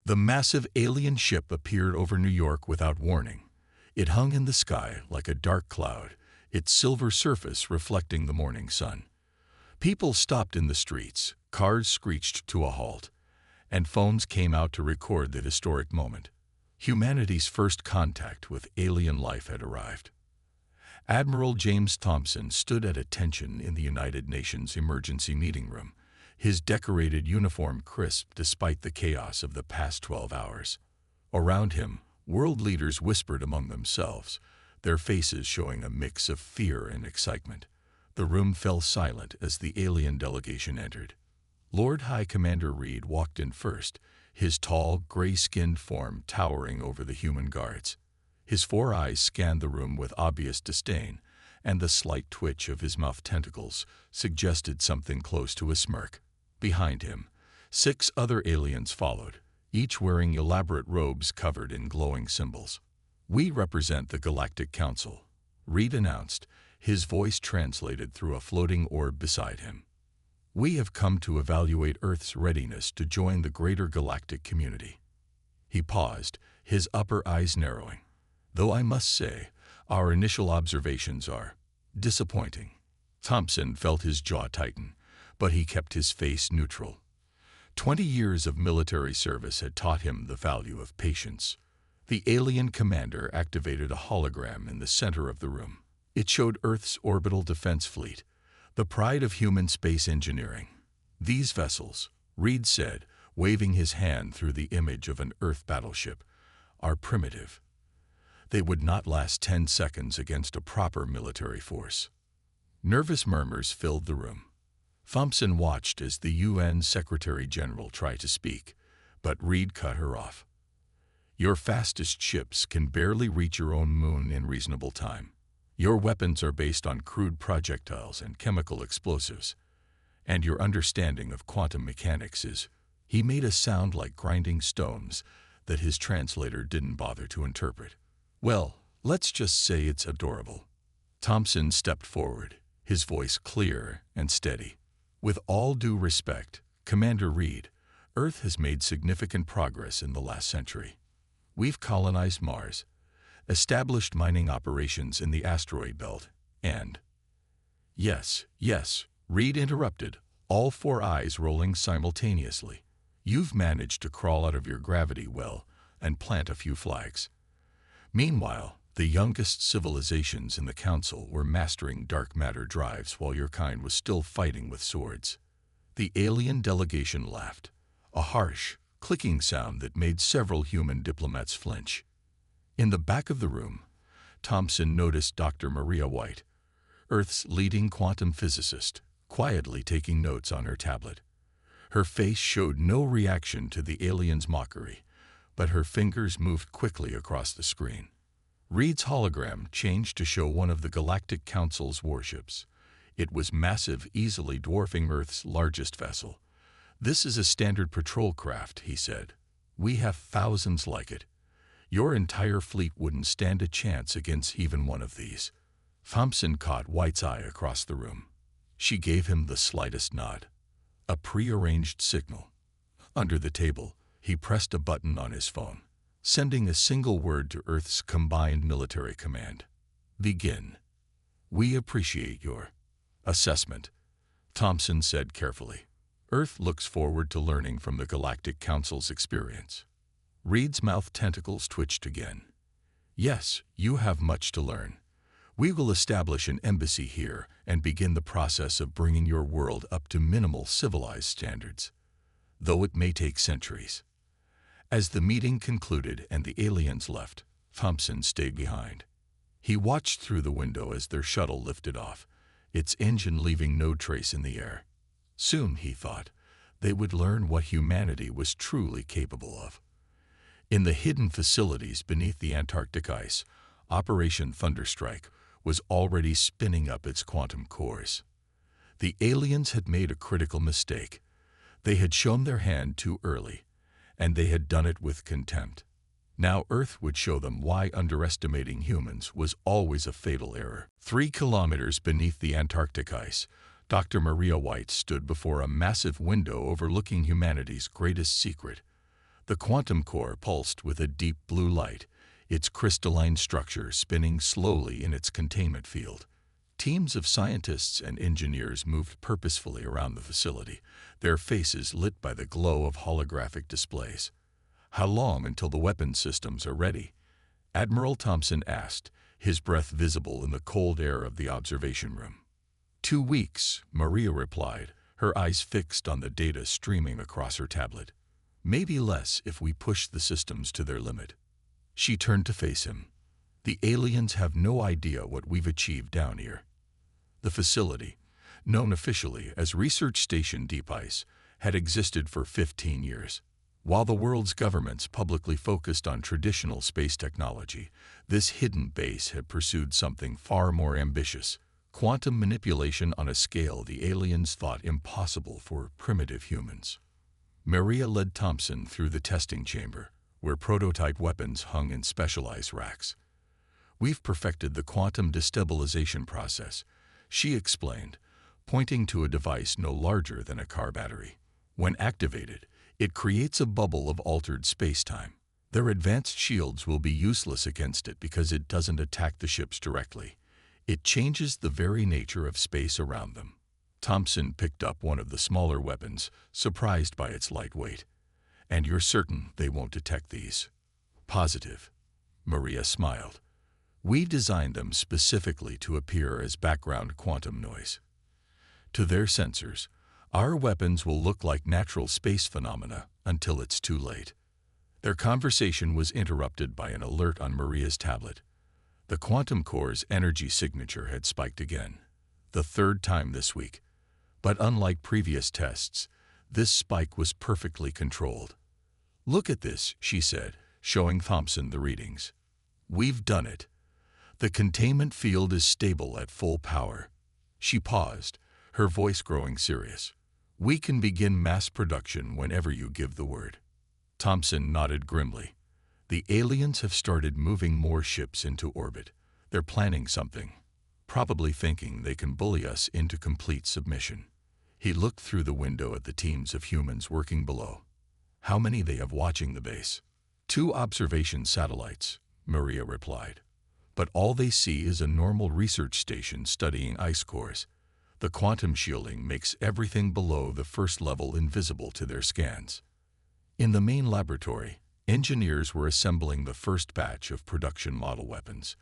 The massive alien ship appeared over New York without warning. It hung in the sky like a dark cloud, its silver surface reflecting the morning sun. People stopped in the streets, cars screeched to a halt, and phones came out to record the historic moment. Humanity's first contact with alien life had arrived. Admiral James Thompson stood at attention in the United Nations emergency meeting room, his decorated uniform crisp despite the chaos of the past 12 hours. Around him, world leaders whispered among themselves, their faces showing a mix of fear and excitement. The room fell silent as the alien delegation entered. Lord High Commander Reed walked in first, his tall, gray-skinned form towering over the human guards. His 4 eyes scanned the room with obvious disdain, and the slight twitch of his mouth tentacles suggested something close to a smirk. Behind him, 6 other aliens followed, each wearing elaborate robes covered in glowing symbols. "We represent the Galactic Council," Reed announced, his voice translated through a floating orb beside him. "We have come to evaluate Earth's readiness to join the greater galactic community." He paused, his upper eyes narrowing. "Though I must say, our initial observations are disappointing." Thompson felt his jaw tighten, but he kept his face neutral. 20 years of military service had taught him the value of patience. The alien commander activated a hologram in the center of the room. It showed Earth's orbital defense fleet, the pride of human space engineering. "These vessels," Reed said, waving his hand through the image of an Earth battleship, "are primitive. They would not last 10 seconds against a proper military force." Nervous murmurs filled the room. Thompson watched as the UN Secretary-General tried to speak, but Reed cut her off. "Your fastest ships can barely reach your own moon in reasonable time. Your weapons are based on crude projectiles and chemical explosives, and your understanding of quantum mechanics is—" He made a sound like grinding stones that his translator didn't bother to interpret. "Well, let's just say it's adorable." Thompson stepped forward, his voice clear and steady. "With all due respect, Commander Reed, Earth has made significant progress in the last century. We've colonized Mars, established mining operations in the asteroid belt, and—" Yes, Reed interrupted, all 4 eyes rolling simultaneously. "You've managed to crawl out of your gravity well and plant a few flags." Meanwhile, the youngest civilizations in the Council were mastering dark matter drives while your kind was still fighting with swords. The alien delegation laughed, a harsh, clicking sound that made several human diplomats flinch. In the back of the room, Thompson noticed Dr. Maria White, Earth's leading quantum physicist, quietly taking notes on her tablet. Her face showed no reaction to the alien's mockery, but her fingers moved quickly across the screen. Reed's hologram changed to show one of the Galactic Council's warships. It was massive, easily dwarfing Earth's largest vessel. "This is a standard patrol craft," he said. "We have thousands like it. Your entire fleet wouldn't stand a chance against even one of these." Thompson caught White's eye across the room. She gave him the slightest nod, a prearranged signal. Under the table, he pressed a button on his phone, sending a single word to Earth's combined military command. "Begin. We appreciate your assessment," Thompson said carefully. "Earth looks forward to learning from the Galactic Council's experience." Reed's mouth tentacles twitched again. "Yes, you have much to learn. We will establish an embassy here and begin the process of bringing your world up to minimal civilized standards, though it may take centuries." As the meeting concluded and the aliens left, Thompson stayed behind. He watched through the window as their shuttle lifted off, its engine leaving no trace in the air. Soon, he thought, they would learn what humanity was truly capable of. In the hidden facilities beneath the Antarctic ice, Operation Thunderstrike was already spinning up its quantum cores. The aliens had made a critical mistake. They had shown their hand too early, and they had done it with contempt. Now Earth would show them why underestimating humans was always a fatal error. 3 kilometers beneath the Antarctic ice, Dr. Maria White stood before a massive window overlooking humanity's greatest secret, The quantum core pulsed with a deep blue light, its crystalline structure spinning slowly in its containment field. Teams of scientists and engineers moved purposefully around the facility, their faces lit by the glow of holographic displays. "How long until the weapons systems are ready?" Admiral Thompson asked, his breath visible in the cold air of the observation room. 2 weeks, Maria replied, her eyes fixed on the data streaming across her tablet. "Maybe less if we push the systems to their limit." She turned to face him. "The aliens have no idea what we've achieved down here." The facility, known officially as Research Station Deep Ice, had existed for 15 years. While the world's governments publicly focused on traditional space technology, this hidden base had pursued something far more ambitious: quantum manipulation on a scale the aliens thought impossible for primitive humans. Maria led Thompson through the testing chamber, where prototype weapons hung in specialized racks. "We've perfected the quantum destabilization process," she explained, pointing to a device no larger than a car battery. "When activated, it creates a bubble of altered space-time. Their advanced shields will be useless against it because it doesn't attack the ships directly. It changes the very nature of space around them." Thompson picked up one of the smaller weapons, surprised by its light weight. "And you're certain they won't detect these?" "Positive." Maria smiled. "We designed them specifically to appear as background quantum noise. To their sensors, our weapons will look like natural space phenomena until it's too late." Their conversation was interrupted by an alert on Maria's tablet. The quantum core's energy signature had spiked again, the 3rd time this week. But unlike previous tests, this spike was perfectly controlled. "Look at this," she said, showing Thompson the readings. "We've done it. The containment field is stable at full power." She paused, her voice growing serious. "We can begin mass production whenever you give the word." Thompson nodded grimly. "The aliens have started moving more ships into orbit. They're planning something, probably thinking they can bully us into complete submission." He looked through the window at the teams of humans working below. "How many they have watching the base?" 2 observation satellites, Maria replied. "But all they see is a normal research station studying ice cores. The quantum shielding makes everything below the 1st level invisible to their scans." In the main laboratory, engineers were assembling the first batch of production model weapons.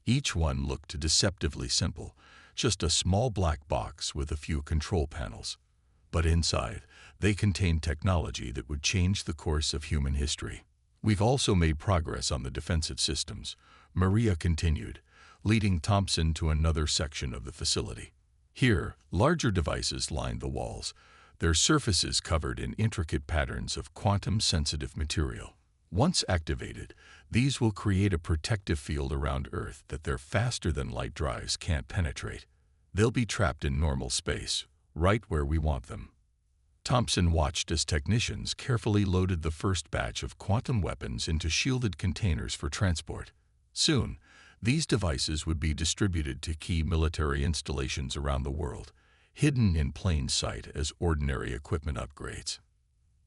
Each one looked deceptively simple, just a small black box with a few control panels. But inside, they contained technology that would change the course of human history. "We've also made progress on the defensive systems," Maria continued, leading Thompson to another section of the facility. Here, larger devices lined the walls, their surfaces covered in intricate patterns of quantum-sensitive material. Once activated, these will create a protective field around Earth that their faster-than-light drives can't penetrate. They'll be trapped in normal space, right where we want them. Thompson watched as technicians carefully loaded the first batch of quantum weapons into shielded containers for transport. Soon, these devices would be distributed to key military installations around the world, hidden in plain sight as ordinary equipment upgrades.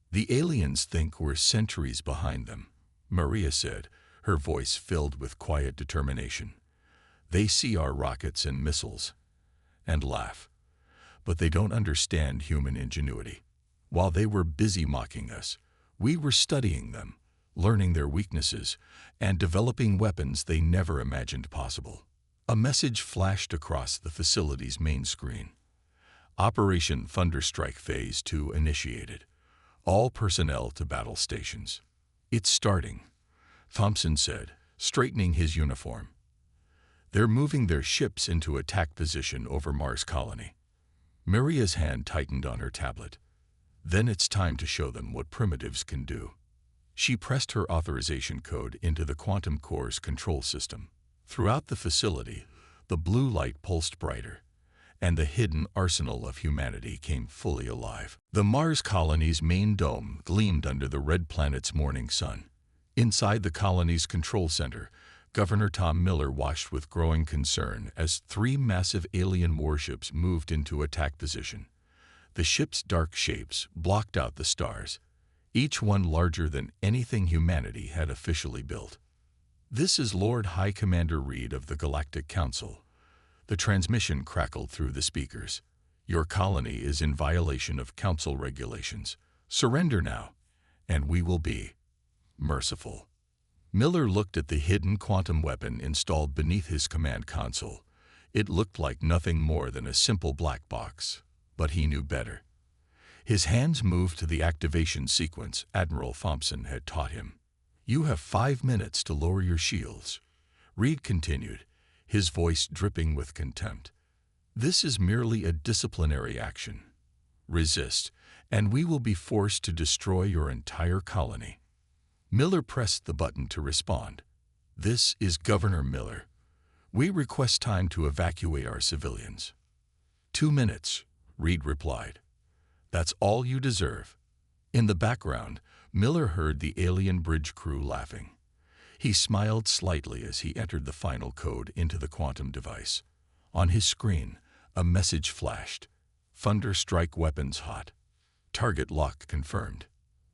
"The aliens think we're centuries behind them," Maria said, her voice filled with quiet determination. "They see our rockets and missiles and laugh. But they don't understand human ingenuity. While they were busy mocking us, we were studying them, learning their weaknesses, and developing weapons they never imagined possible." A message flashed across the facility's main screen. "Operation Thunderstrike Phase 2 initiated. All personnel to battle stations." "It's starting," Thompson said, straightening his uniform. "They're moving their ships into attack position over Mars Colony." Maria's hand tightened on her tablet. "Then it's time to show them what primitives can do." She pressed her authorization code into the quantum core's control system. Throughout the facility, the blue light pulsed brighter, and the hidden arsenal of humanity came fully alive. The Mars colony's main dome gleamed under the red planet's morning sun. Inside the colony's control center, Governor Tom Miller watched with growing concern as 3 massive alien warships moved into attack position. The ships' dark shapes blocked out the stars, each one larger than anything humanity had officially built. "This is Lord High Commander Reed of the Galactic Council." The transmission crackled through the speakers. "Your colony is in violation of Council regulations. Surrender now, and we will be merciful." Miller looked at the hidden quantum weapon installed beneath his command console. It looked like nothing more than a simple black box, but he knew better. His hands moved to the activation sequence Admiral Thompson had taught him. "You have 5 minutes to lower your shields," Reed continued, his voice dripping with contempt. "This is merely a disciplinary action. Resist, and we will be forced to destroy your entire colony." Miller pressed the button to respond. "This is Governor Miller. We request time to evacuate our civilians." 2 minutes, Reed replied. "That's all you deserve." In the background, Miller heard the alien bridge crew laughing. He smiled slightly as he entered the final code into the quantum device. On his screen, a message flashed. "Thunder strike weapons hot. Target lock confirmed."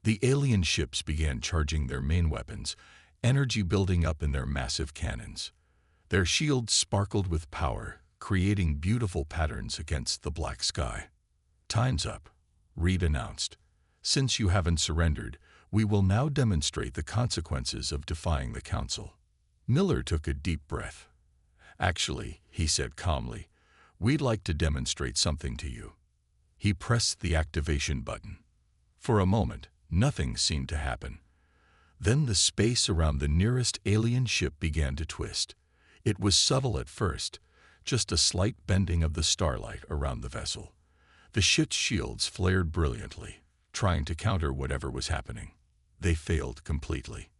The alien ships began charging their main weapons, energy building up in their massive cannons. Their shields sparkled with power, creating beautiful patterns against the black sky. "Time's up," Reed announced. "Since you haven't surrendered, we will now demonstrate the consequences of defying the Council." Miller took a deep breath. "Actually," he said calmly, "we'd like to demonstrate something to you." He pressed the activation button. For a moment, nothing seemed to happen. Then the space around the nearest alien ship began to twist. It was subtle at first, just a slight bending of the starlight around the vessel. The ship's shields flared brilliantly, trying to counter whatever was happening. They failed completely.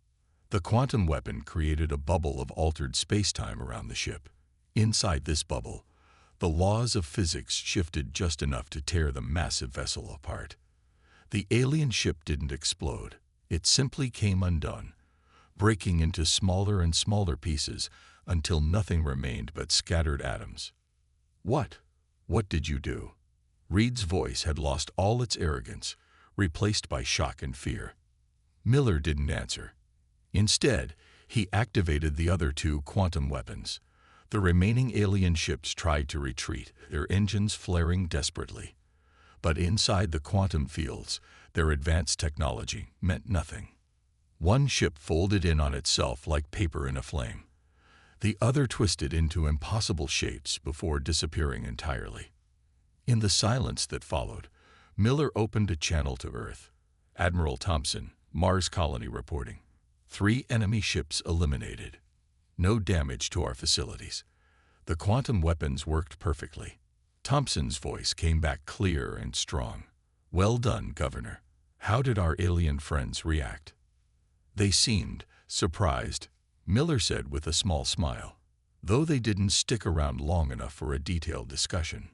The quantum weapon created a bubble of altered space-time around the ship. Inside this bubble, the laws of physics shifted just enough to tear the massive vessel apart. The alien ship didn't explode. It simply came undone, breaking into smaller and smaller pieces until nothing remained but scattered atoms. What did you do?" Reed's voice had lost all its arrogance, replaced by shock and fear. Miller didn't answer. Instead, he activated the other 2 quantum weapons. The remaining alien ships tried to retreat, their engines flaring desperately. But inside the quantum fields, their advanced technology meant nothing. One ship folded in on itself like paper in a flame. The other twisted into impossible shapes before disappearing entirely. In the silence that followed, Miller opened a channel to Earth. "Admiral Thompson, Mars colony reporting. 3 enemy ships eliminated. No damage to our facilities. The quantum weapons worked perfectly." Thompson's voice came back clear and strong. "Well done, Governor. How did our alien friends react?" "They seemed surprised," Miller said with a small smile, "though they didn't stick around long enough for a detailed discussion."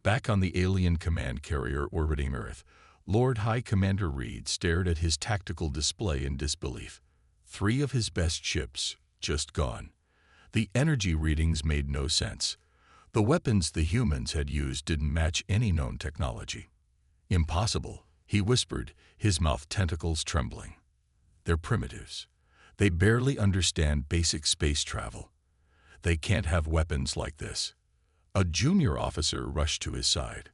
Back on the alien command carrier orbiting Earth, Lord High Commander Reed stared at his tactical display in disbelief. 3 of his best ships, just gone. The energy readings made no sense. The weapons the humans had used didn't match any known technology. "Impossible," he whispered, his mouth tentacles trembling. "They're primitives. They barely understand basic space travel. They can't have weapons like this." A junior officer rushed to his side.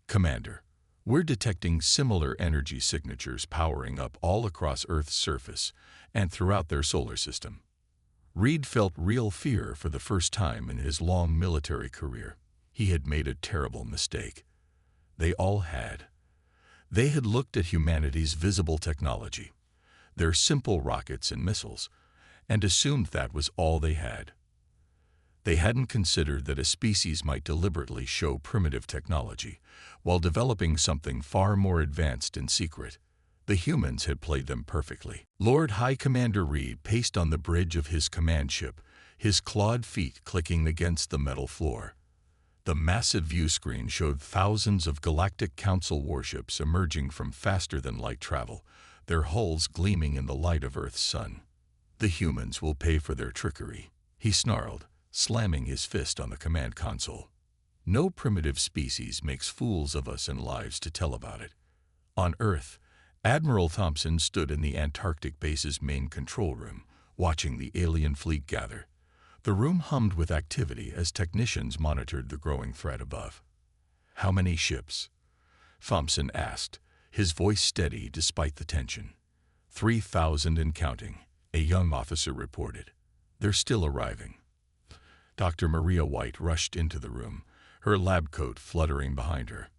"Commander, we're detecting similar energy signatures powering up all across Earth's surface and throughout their solar system." Reed felt real fear for the first time in his long military career. He had made a terrible mistake. They all had. They had looked at humanity's visible technology, their simple rockets and missiles, and assumed that was all they had. They hadn't considered that a species might deliberately show primitive technology while developing something far more advanced in secret. The humans had played them perfectly. Lord High Commander Reed paced on the bridge of his command ship, his clawed feet clicking against the metal floor. The massive view screen showed thousands of Galactic Council warships emerging from faster-than-light travel, their hulls gleaming in the light of Earth's sun. "The humans will pay for their trickery," he snarled, slamming his fist on the command console. "No primitive species makes fools of us and lives to tell about it. On Earth, Admiral Thompson stood in the Antarctic base's main control room, watching the alien fleet gather. The room hummed with activity as technicians monitored the growing threat above. "How many ships?" Thompson asked, his voice steady despite the tension. 3,000 and counting, a young officer reported. "They're still arriving." Dr. Maria White rushed into the room, her lab coat fluttering behind her.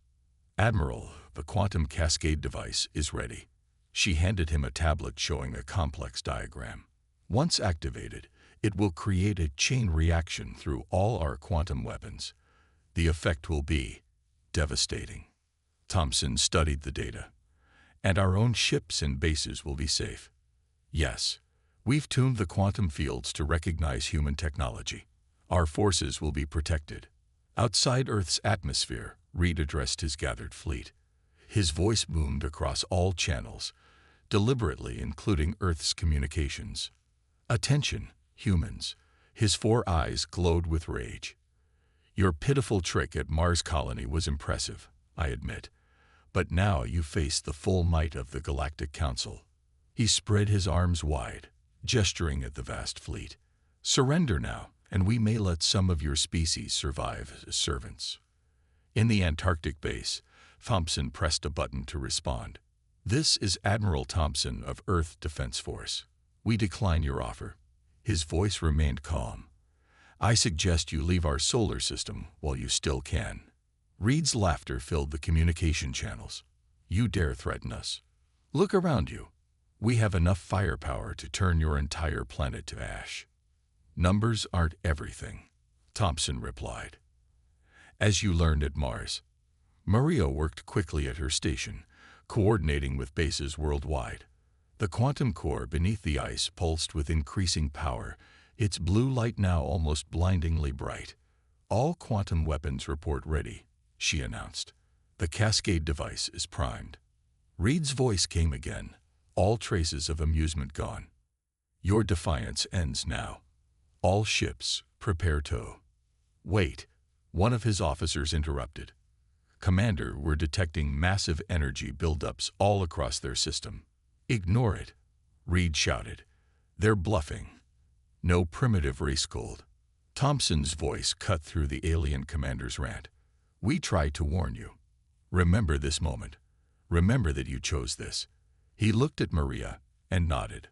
"Admiral, the quantum cascade device is ready." She handed him a tablet showing a complex diagram. "Once activated, it will create a chain reaction through all our quantum weapons. The effect will be devastating." Thompson studied the data. "And our own ships and bases will be safe." "Yes, we've tuned the quantum fields to recognize human technology. Our forces will be protected." Outside Earth's atmosphere, Reed addressed his gathered fleet. His voice boomed across all channels, deliberately including Earth's communications. "Attention, humans." His 4 eyes glowed with rage. "Your pitiful trick at Mars colony was impressive, I admit. But now you face the full might of the Galactic Council." He spread his arms wide, gesturing at the vast fleet. "Surrender now, and we may let some of your species survive as servants." In the Antarctic base, Thompson pressed a button to respond. "This is Admiral Thompson of Earth Defense Force. We decline your offer." His voice remained calm. "I suggest you leave our solar system while you still can." Reed's laughter filled the communication channels. "You dare threaten us? Look around you. We have enough firepower to turn your entire planet to ash." "Numbers aren't everything," Thompson replied. "As you learned at Mars." Maria worked quickly at her station, coordinating with bases worldwide. The quantum core beneath the ice pulsed with increasing power, its blue light now almost blindingly bright. "All quantum weapons report ready," she announced. "The cascade device is primed." Reed's voice came again, all traces of amusement gone. "Your defiance ends now. All ships, prepare tow." "Wait," one of his officers interrupted. "Commander, we're detecting massive energy buildups all across their system." "Ignore it," Reed shouted. "They're bluffing. No primitive race cold." Thompson's voice cut through the alien commander's rant. "We tried to warn you. Remember this moment. Remember that you chose this." He looked at Maria and nodded.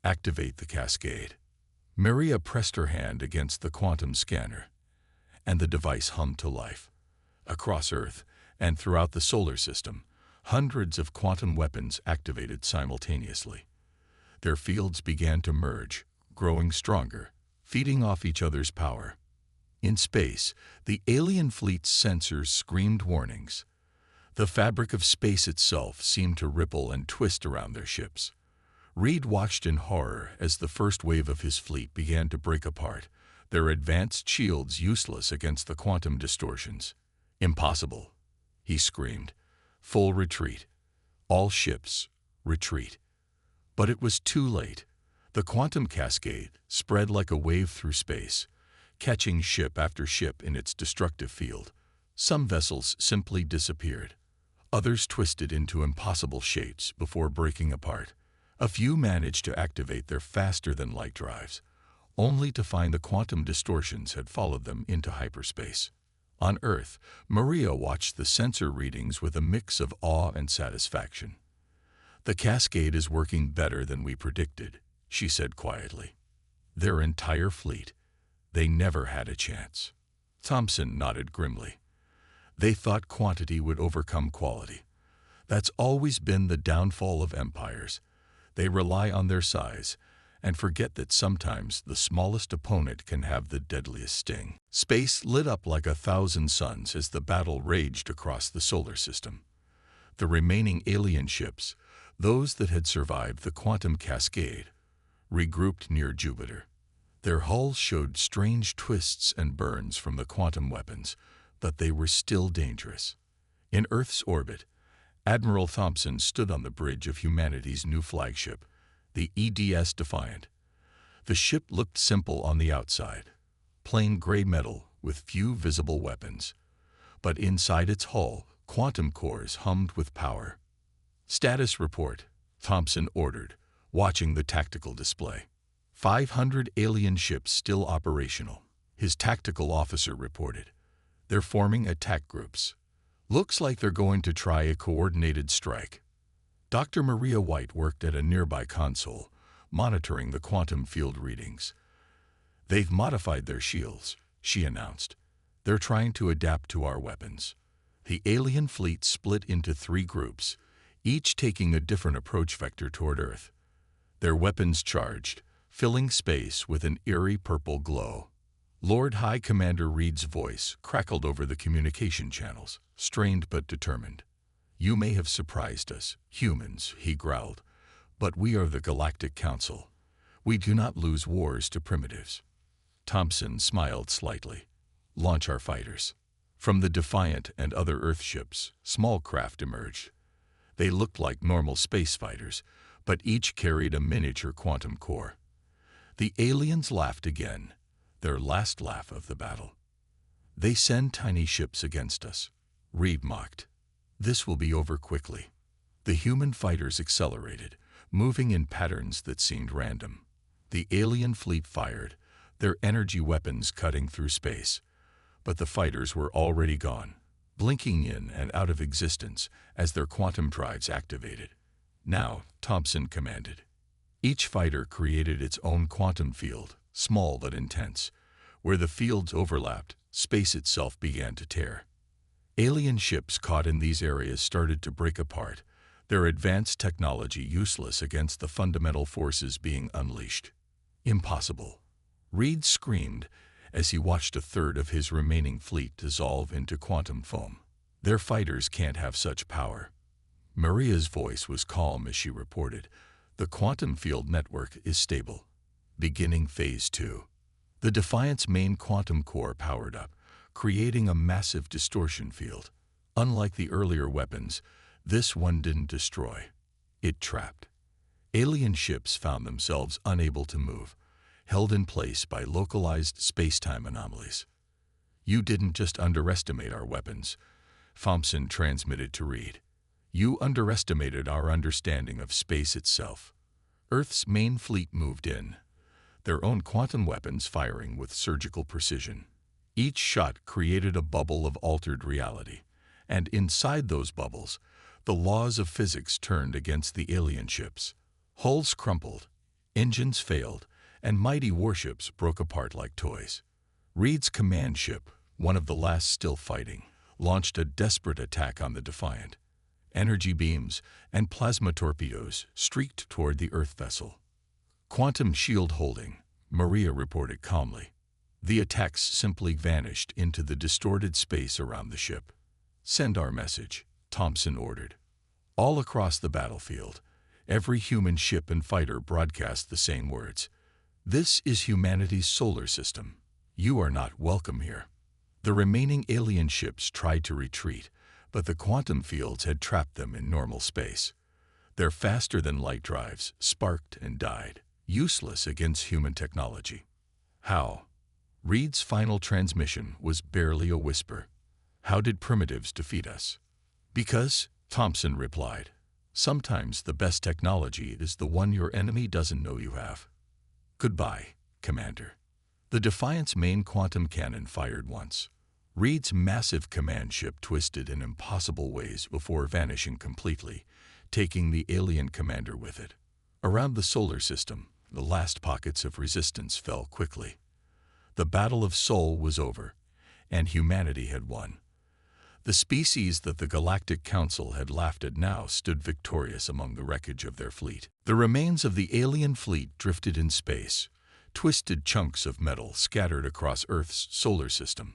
"Activate the cascade." Maria pressed her hand against the quantum scanner, and the device hummed to life. Across Earth and throughout the solar system, hundreds of quantum weapons activated simultaneously. Their fields began to merge, growing stronger, feeding off each other's power. In space, the alien fleet's sensors screamed warnings. The fabric of space itself seemed to ripple and twist around their ships. Reed watched in horror as the first wave of his fleet began to break apart, their advanced shields useless against the quantum distortions. "Impossible," he screamed. "Full retreat. All ships, retreat." But it was too late. The quantum cascade spread like a wave through space, catching ship after ship in its destructive field. Some vessels simply disappeared. Others twisted into impossible shapes before breaking apart. A few managed to activate their faster-than-light drives, only to find the quantum distortions had followed them into hyperspace. On Earth, Maria watched the sensor readings with a mix of awe and satisfaction. "The cascade is working better than we predicted," she said quietly. "Their entire fleet. They never had a chance." Thompson nodded grimly. "They thought quantity would overcome quality. That's always been the downfall of empires. They rely on their size and forget that sometimes the smallest opponent can have the deadliest sting." Space lit up like 1,000 suns as the battle raged across the solar system. The remaining alien ships, those that had survived the quantum cascade, regrouped near Jupiter. Their hulls showed strange twists and burns from the quantum weapons, but they were still dangerous. In Earth's orbit, Admiral Thompson stood on the bridge of humanity's new flagship, the EDS Defiant. The ship looked simple on the outside, plain gray metal with few visible weapons. But inside its hull, quantum cores hummed with power. Status report, Thompson ordered, watching the tactical display. 500 alien ships still operational, his tactical officer reported. They're forming attack groups. Looks like they're going to try a coordinated strike. Dr. Maria White worked at a nearby console, monitoring the quantum field readings. They've modified their shields, she announced. They're trying to adapt to our weapons. The alien fleet split into 3 groups, each taking a different approach vector toward Earth. Their weapons charged, filling space with an eerie purple glow. Lord High Commander Reed's voice crackled over the communication channels, strained but determined. You may have surprised us, humans, he growled, but we are the Galactic Council. We do not lose wars to primitives. Thompson smiled slightly. Launch our fighters. From the Defiant and other Earth ships, small craft emerged. They looked like normal space fighters, but each carried a miniature quantum core. The aliens laughed again, their last laugh of the battle. They send tiny ships against us, Reed mocked. This will be over quickly. The human fighters accelerated, moving in patterns that seemed random. The alien fleet fired, their energy weapons cutting through space. But the fighters were already gone, blinking in and out of existence as their quantum drives activated. Now, Thompson commanded. Each fighter created its own quantum field, small but intense. Where the fields overlapped, space itself began to tear. Alien ships caught in these areas started to break apart, their advanced technology useless against the fundamental forces being unleashed. Impossible. Reed screamed as he watched a third of his remaining fleet dissolve into quantum foam. Their fighters can't have such power. Maria's voice was calm as she reported, the quantum field network is stable. Beginning Phase 2. The Defiant's main quantum core powered up, creating a massive distortion field. Unlike the earlier weapons, this one didn't destroy. It trapped. Alien ships found themselves unable to move, held in place by localized space-time anomalies. You didn't just underestimate our weapons, Thompson transmitted to Reed. You underestimated our understanding of space itself. Earth's main fleet moved in, their own quantum weapons firing with surgical precision. Each shot created a bubble of altered reality, and inside those bubbles, the laws of physics turned against the alien ships. Hulls crumpled, engines failed, and mighty warships broke apart like toys. Reed's command ship, one of the last still fighting, launched a desperate attack on the Defiant. Energy beams and plasma torpedoes streaked toward the Earth vessel. Quantum shield holding, Maria reported calmly. The attacks simply vanished into the distorted space around the ship. Send our message, Thompson ordered. All across the battlefield, every human ship and fighter broadcast the same words. This is humanity's solar system. You are not welcome here. The remaining alien ships tried to retreat, but the quantum fields had trapped them in normal space. Their faster-than-light drives sparked and died, useless against human technology. How? Reed's final transmission was barely a whisper. How did primitives defeat us? Because, Thompson replied, sometimes the best technology is the one your enemy doesn't know you have. Goodbye, Commander. The Defiant's main quantum cannon fired once. Reed's massive command ship twisted in impossible ways before vanishing completely, taking the alien commander with it. Around the solar system, the last pockets of resistance fell quickly. The Battle of Sol was over, and humanity had won. The species that the Galactic Council had laughed at now stood victorious among the wreckage of their fleet. The remains of the alien fleet drifted in space, twisted chunks of metal scattered across Earth's solar system.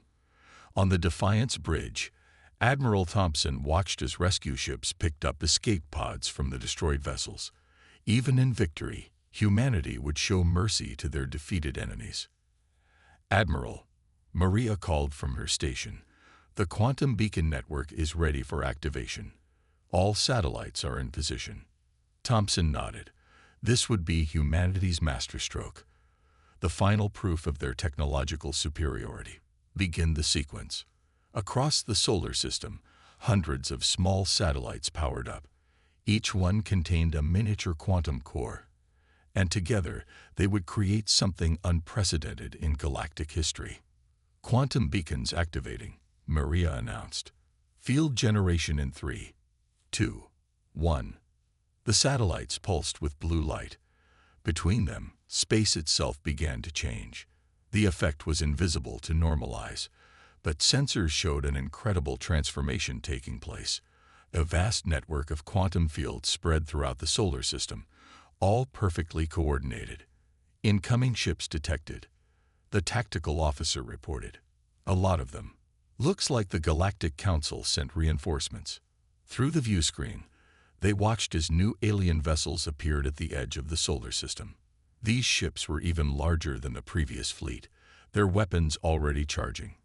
On the Defiant's bridge, Admiral Thompson watched as rescue ships picked up escape pods from the destroyed vessels. Even in victory, humanity would show mercy to their defeated enemies. Admiral, Maria called from her station. The quantum beacon network is ready for activation. All satellites are in position. Thompson nodded. This would be humanity's masterstroke, the final proof of their technological superiority. Begin the sequence. Across the solar system, hundreds of small satellites powered up. Each one contained a miniature quantum core, and together they would create something unprecedented in galactic history. Quantum beacons activating, Maria announced. Field generation in 3, 2, 1. The satellites pulsed with blue light. Between them, space itself began to change. The effect was invisible to normal eyes, but sensors showed an incredible transformation taking place. A vast network of quantum fields spread throughout the solar system, all perfectly coordinated. Incoming ships detected, the tactical officer reported. A lot of them. Looks like the Galactic Council sent reinforcements. Through the view screen, they watched as new alien vessels appeared at the edge of the solar system. These ships were even larger than the previous fleet, their weapons already charging.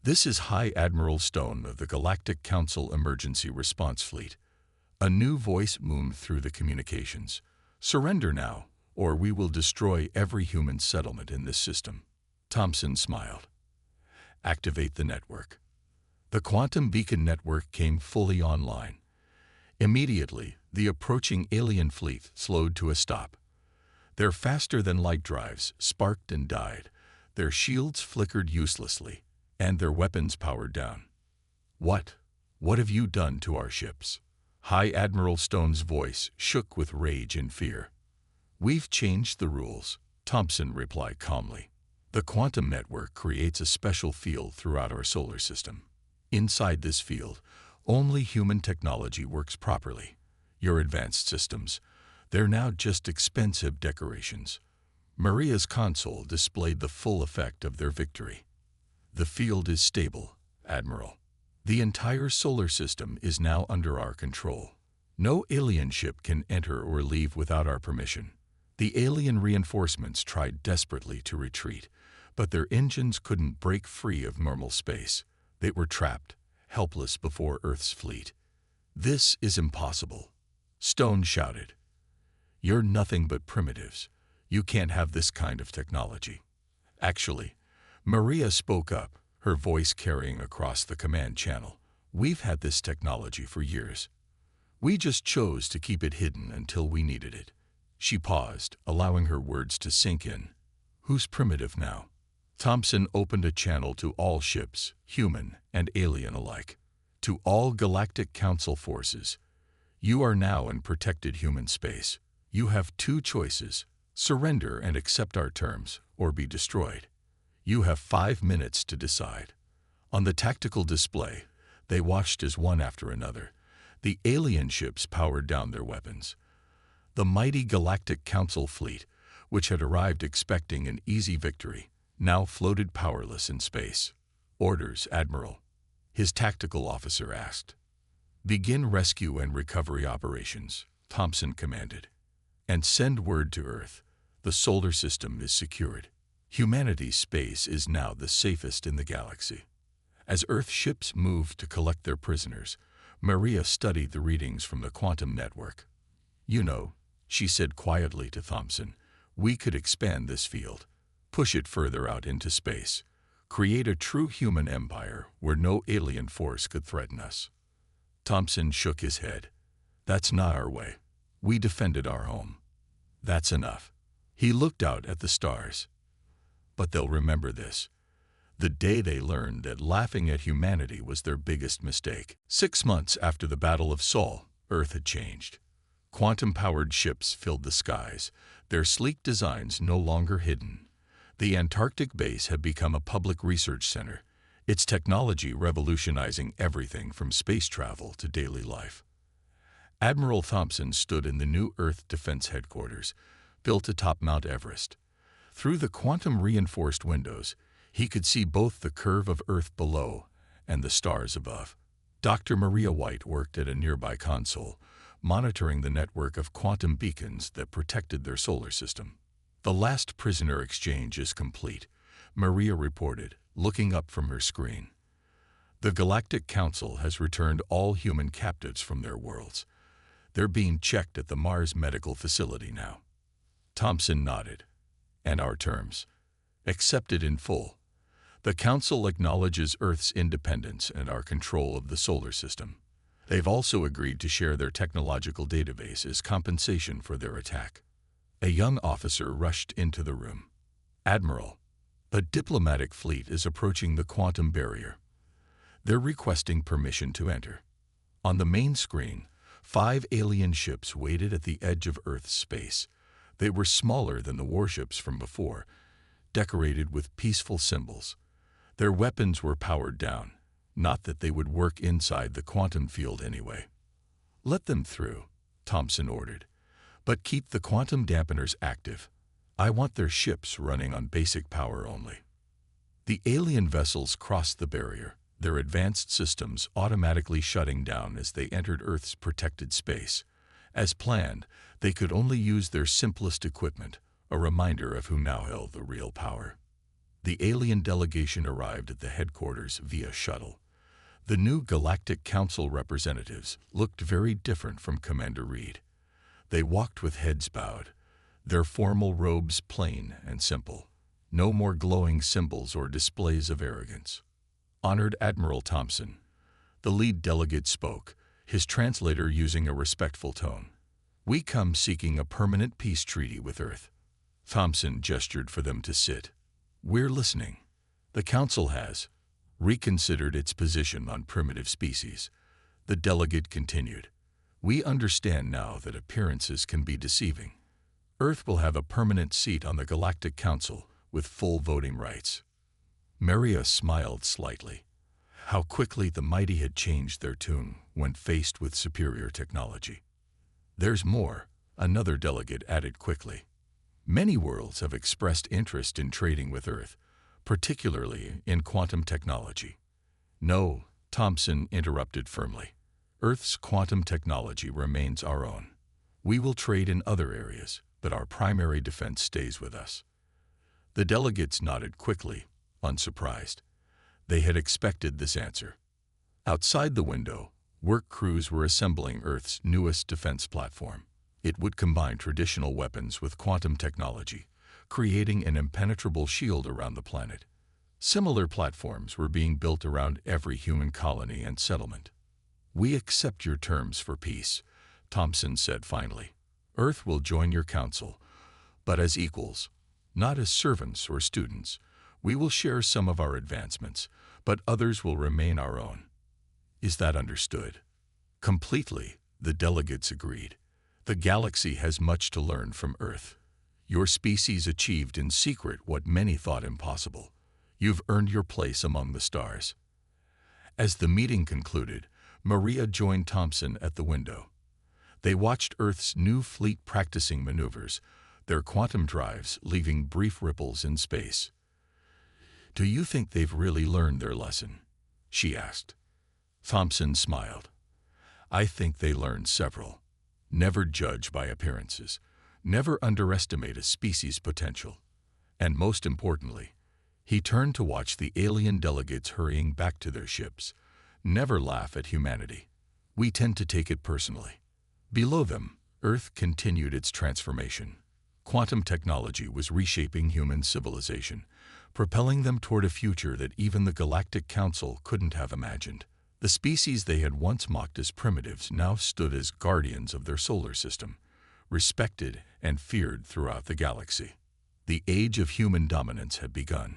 This is High Admiral Stone of the Galactic Council Emergency Response Fleet. A new voice boomed through the communications. Surrender now, or we will destroy every human settlement in this system. Thompson smiled. Activate the network. The quantum beacon network came fully online. Immediately, the approaching alien fleet slowed to a stop. Their faster-than-light drives sparked and died. Their shields flickered uselessly, and their weapons powered down. What have you done to our ships? High Admiral Stone's voice shook with rage and fear. We've changed the rules, Thompson replied calmly. The quantum network creates a special field throughout our solar system. Inside this field, only human technology works properly. Your advanced systems, they're now just expensive decorations. Maria's console displayed the full effect of their victory. The field is stable, Admiral. The entire solar system is now under our control. No alien ship can enter or leave without our permission. The alien reinforcements tried desperately to retreat, but their engines couldn't break free of normal space. They were trapped, helpless before Earth's fleet. This is impossible, Stone shouted. You're nothing but primitives. You can't have this kind of technology. Actually, Maria spoke up, her voice carrying across the command channel. We've had this technology for years. We just chose to keep it hidden until we needed it. She paused, allowing her words to sink in. Who's primitive now? Thompson opened a channel to all ships, human and alien alike. To all Galactic Council forces. You are now in protected human space. You have two choices: surrender and accept our terms, or be destroyed. You have 5 minutes to decide. On the tactical display, they watched as one after another. The alien ships powered down their weapons. The mighty Galactic Council fleet, which had arrived expecting an easy victory, now floated powerless in space. Orders, Admiral, his tactical officer asked. Begin rescue and recovery operations, Thompson commanded. And send word to Earth. The solar system is secured. Humanity's space is now the safest in the galaxy. As Earth ships moved to collect their prisoners, Maria studied the readings from the quantum network. You know, she said quietly to Thompson, we could expand this field, push it further out into space, create a true human empire where no alien force could threaten us. Thompson shook his head. That's not our way. We defended our home. That's enough. He looked out at the stars. But they'll remember this. The day they learned that laughing at humanity was their biggest mistake. 6 months after the Battle of Sol, Earth had changed. Quantum-powered ships filled the skies, their sleek designs no longer hidden. The Antarctic base had become a public research center, its technology revolutionizing everything from space travel to daily life. Admiral Thompson stood in the new Earth Defense Headquarters, built atop Mount Everest. Through the quantum-reinforced windows, he could see both the curve of Earth below and the stars above. Dr. Maria White worked at a nearby console, monitoring the network of quantum beacons that protected their solar system. The last prisoner exchange is complete, Maria reported, looking up from her screen. The Galactic Council has returned all human captives from their worlds. They're being checked at the Mars Medical Facility now. Thompson nodded. And our terms? Accepted in full. The Council acknowledges Earth's independence and our control of the solar system. They've also agreed to share their technological database as compensation for their attack. A young officer rushed into the room. "Admiral, a diplomatic fleet is approaching the quantum barrier. They're requesting permission to enter." On the main screen, 5 alien ships waited at the edge of Earth's space. They were smaller than the warships from before, decorated with peaceful symbols. Their weapons were powered down, not that they would work inside the quantum field anyway. "Let them through," Thompson ordered, "but keep the quantum dampeners active. I want their ships running on basic power only." The alien vessels crossed the barrier, their advanced systems automatically shutting down as they entered Earth's protected space. As planned, they could only use their simplest equipment, a reminder of who now held the real power. The alien delegation arrived at the headquarters via shuttle. The new Galactic Council representatives looked very different from Commander Reed. They walked with heads bowed, their formal robes plain and simple. No more glowing symbols or displays of arrogance. "Honored Admiral Thompson," the lead delegate spoke, his translator using a respectful tone. "We come seeking a permanent peace treaty with Earth." Thompson gestured for them to sit. "We're listening. The Council has reconsidered its position on primitive species." The delegate continued. "We understand now that appearances can be deceiving. Earth will have a permanent seat on the Galactic Council with full voting rights." Maria smiled slightly. How quickly the mighty had changed their tune when faced with superior technology. "There's more," another delegate added quickly. "Many worlds have expressed interest in trading with Earth, particularly in quantum technology." "No," Thompson interrupted firmly. "Earth's quantum technology remains our own. We will trade in other areas, but our primary defense stays with us." The delegates nodded quickly, unsurprised. They had expected this answer. Outside the window, work crews were assembling Earth's newest defense platform. It would combine traditional weapons with quantum technology, creating an impenetrable shield around the planet. Similar platforms were being built around every human colony and settlement. "We accept your terms for peace," Thompson said finally. "Earth will join your council, but as equals, not as servants or students. We will share some of our advancements, but others will remain our own." "Is that understood?" "Completely," the delegates agreed. "The galaxy has much to learn from Earth. Your species achieved in secret what many thought impossible. You've earned your place among the stars." As the meeting concluded, Maria joined Thompson at the window. They watched Earth's new fleet practicing maneuvers, their quantum drives leaving brief ripples in space. "Do you think they've really learned their lesson?" she asked. Thompson smiled. "I think they learned several. Never judge by appearances. Never underestimate a species' potential. And most importantly," he turned to watch the alien delegates hurrying back to their ships, "never laugh at humanity. We tend to take it personally." Below them, Earth continued its transformation. Quantum technology was reshaping human civilization, propelling them toward a future that even the Galactic Council couldn't have imagined. The species they had once mocked as primitives now stood as guardians of their solar system, respected and feared throughout the galaxy. The age of human dominance had begun.